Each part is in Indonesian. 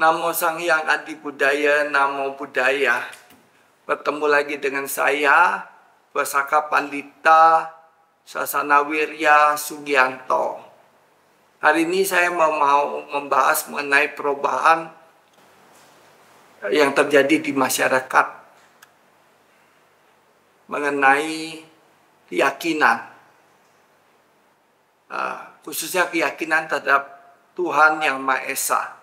Namo Sang Hyang Adi Budaya, Namo Buddhaya. Bertemu lagi dengan saya, Pusaka Pandita Sasana Wirya Sugianto. Hari ini saya mau membahas mengenai perubahan yang terjadi di masyarakat mengenai keyakinan, khususnya keyakinan terhadap Tuhan Yang Maha Esa.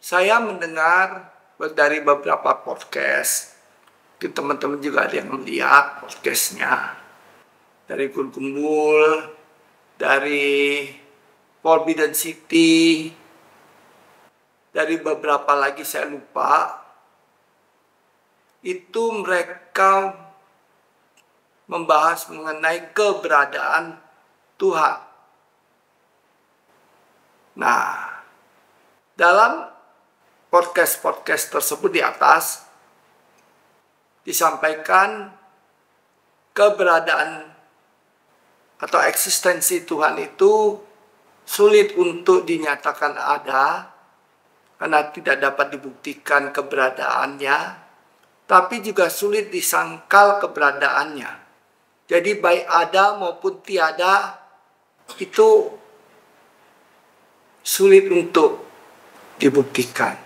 Saya mendengar dari beberapa podcast, teman-teman juga ada yang melihat podcastnya, dari Gulgumbul, dari Forbidden City, dari beberapa lagi saya lupa. Itu mereka membahas mengenai keberadaan Tuhan. Nah, dalam podcast tersebut di atas disampaikan keberadaan atau eksistensi Tuhan itu sulit untuk dinyatakan ada karena tidak dapat dibuktikan keberadaannya, tapi juga sulit disangkal keberadaannya. Jadi baik ada maupun tiada itu sulit untuk dibuktikan.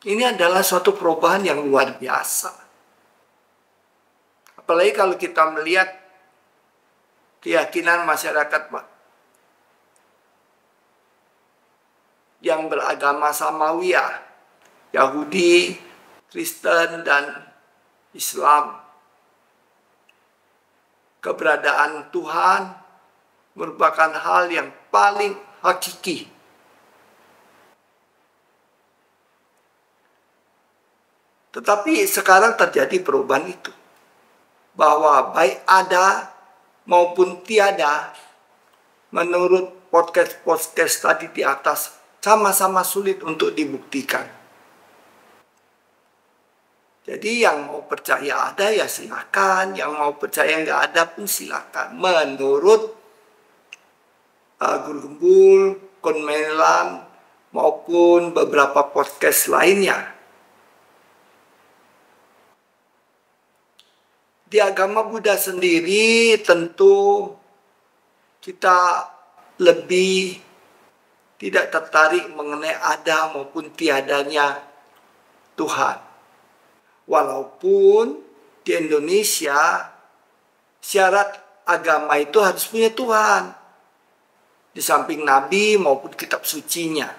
Ini adalah suatu perubahan yang luar biasa. Apalagi kalau kita melihat keyakinan masyarakat yang beragama Samawiyah, Yahudi, Kristen, dan Islam. Keberadaan Tuhan merupakan hal yang paling hakiki. Tetapi sekarang terjadi perubahan itu. Bahwa baik ada maupun tiada, menurut podcast tadi di atas, sama-sama sulit untuk dibuktikan. Jadi yang mau percaya ada ya silakan, yang mau percaya nggak ada pun silakan. Menurut Gulgumbul, Konmelan, maupun beberapa podcast lainnya. Di agama Buddha sendiri tentu kita lebih tidak tertarik mengenai ada maupun tiadanya Tuhan. Walaupun di Indonesia syarat agama itu harus punya Tuhan. Di samping Nabi maupun kitab sucinya.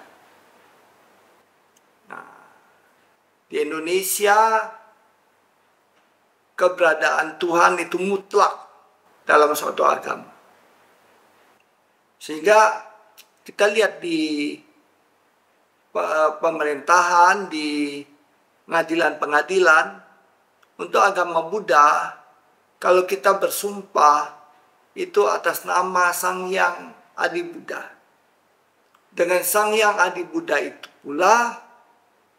Nah, di Indonesia keberadaan Tuhan itu mutlak dalam suatu agama. Sehingga kita lihat di pemerintahan, di pengadilan-pengadilan, untuk agama Buddha, kalau kita bersumpah, itu atas nama Sang Hyang Adi Buddha. Dengan Sang Hyang Adi Buddha itu pula,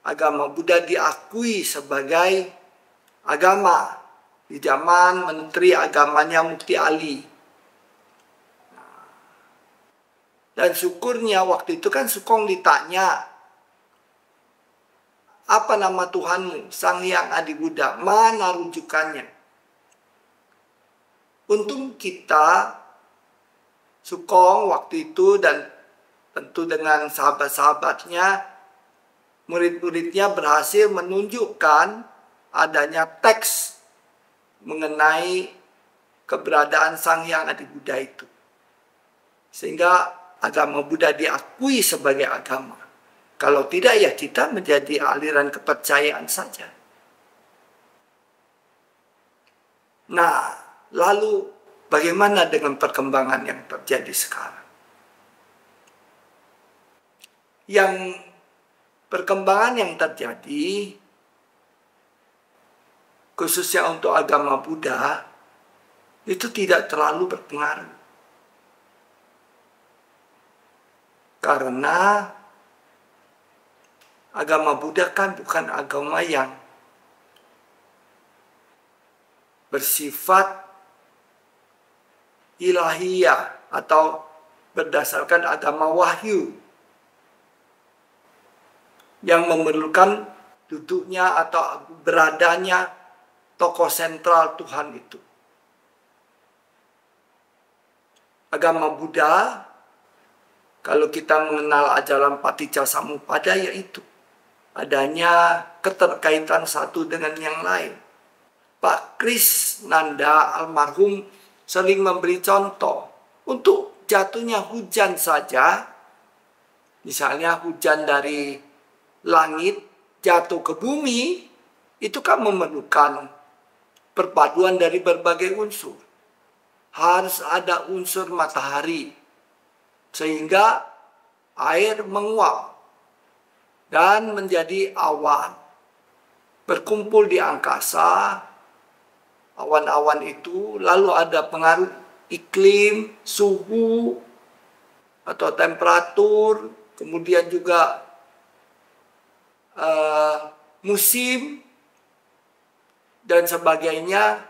agama Buddha diakui sebagai agama di zaman Menteri Agamanya Mukti Ali. Dan syukurnya waktu itu kan Sukong ditanya, apa nama Tuhanmu? Sang Hyang Adi Buddha. Mana rujukannya? Untung kita, Sukong waktu itu dan tentu dengan sahabat-sahabatnya, murid-muridnya berhasil menunjukkan adanya teks mengenai keberadaan Sang Hyang Adi Buddha itu. Sehingga agama Buddha diakui sebagai agama. Kalau tidak ya kita menjadi aliran kepercayaan saja. Nah, lalu bagaimana dengan perkembangan yang terjadi sekarang? Yang perkembangan yang terjadi khususnya untuk agama Buddha, itu tidak terlalu berpengaruh. Karena agama Buddha kan bukan agama yang bersifat ilahiyah atau berdasarkan agama Wahyu yang memerlukan duduknya atau beradanya tokoh sentral Tuhan itu. Agama Buddha, kalau kita mengenal ajaran Paticcasamuppada, yaitu adanya keterkaitan satu dengan yang lain. Pak Kris Nanda almarhum sering memberi contoh untuk jatuhnya hujan saja, misalnya hujan dari langit jatuh ke bumi, itu kan memerlukan perpaduan dari berbagai unsur. Harus ada unsur matahari sehingga air menguap dan menjadi awan. Berkumpul di angkasa, awan-awan itu lalu ada pengaruh iklim, suhu atau temperatur, kemudian juga musim dan sebagainya.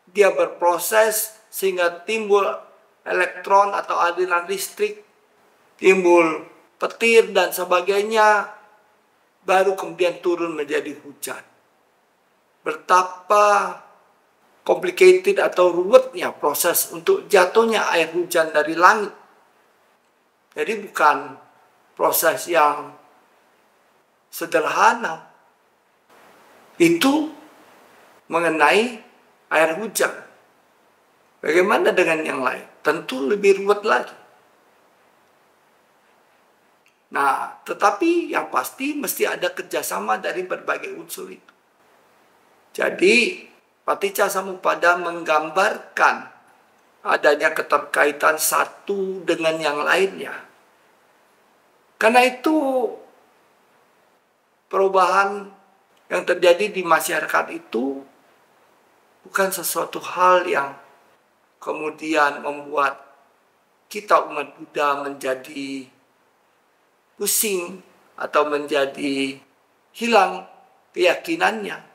Dia berproses sehingga timbul elektron atau aliran listrik, timbul petir dan sebagainya, baru kemudian turun menjadi hujan. Betapa complicated atau ruwetnya proses untuk jatuhnya air hujan dari langit. Jadi bukan proses yang sederhana. Itu mengenai air hujan. Bagaimana dengan yang lain? Tentu lebih ruwet lagi. Nah, tetapi yang pasti mesti ada kerjasama dari berbagai unsur itu. Jadi, Paticcasamuppada menggambarkan adanya keterkaitan satu dengan yang lainnya. Karena itu, perubahan yang terjadi di masyarakat itu bukan sesuatu hal yang kemudian membuat kita umat Buddha menjadi pusing atau menjadi hilang keyakinannya.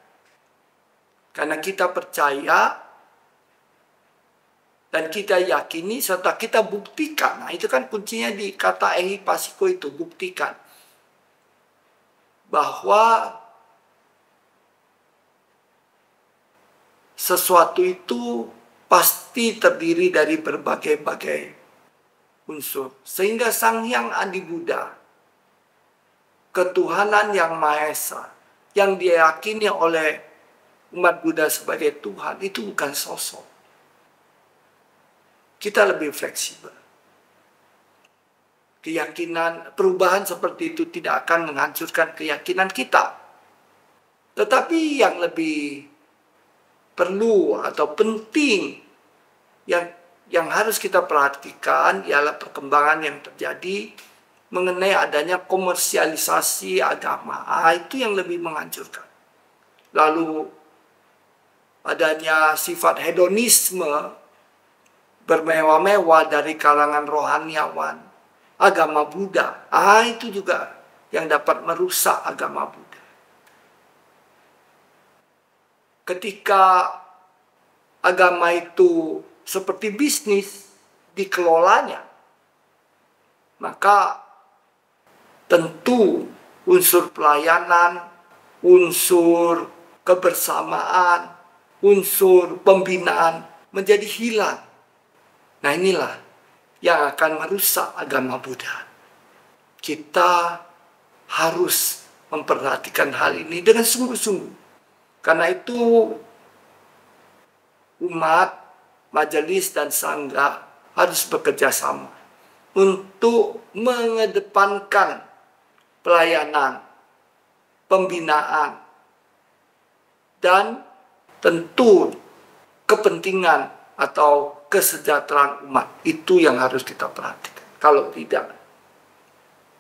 Karena kita percaya dan kita yakini serta kita buktikan. Nah, itu kan kuncinya di kata ehipassiko itu, buktikan. Bahwa sesuatu itu pasti terdiri dari berbagai-bagai unsur. Sehingga Sang Hyang Adi Buddha, ketuhanan yang Maha Esa, yang diyakini oleh umat Buddha sebagai Tuhan, itu bukan sosok. Kita lebih fleksibel. Keyakinan, perubahan seperti itu tidak akan menghancurkan keyakinan kita. Tetapi yang lebih perlu atau penting yang harus kita perhatikan ialah perkembangan yang terjadi mengenai adanya komersialisasi agama. Itu yang lebih menghancurkan. Lalu adanya sifat hedonisme bermewah-mewah dari kalangan rohaniawan agama Buddha. Itu juga yang dapat merusak agama Buddha. Ketika agama itu seperti bisnis dikelolanya, maka tentu unsur pelayanan, unsur kebersamaan, unsur pembinaan menjadi hilang. Nah, inilah yang akan merusak agama Buddha. Kita harus memperhatikan hal ini dengan sungguh-sungguh. Karena itu umat, majelis dan sangga harus bekerja sama untuk mengedepankan pelayanan, pembinaan, dan tentu kepentingan atau kesejahteraan umat. Itu yang harus kita perhatikan. Kalau tidak,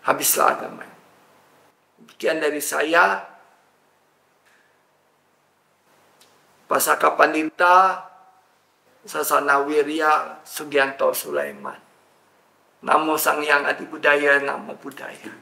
habislah agama. Demikian dari saya. Pasaka Pandita Sasana Wirya Sugianto Sulaiman. Namo Sang Hyang Adi Budaya, Namo Buddhaya.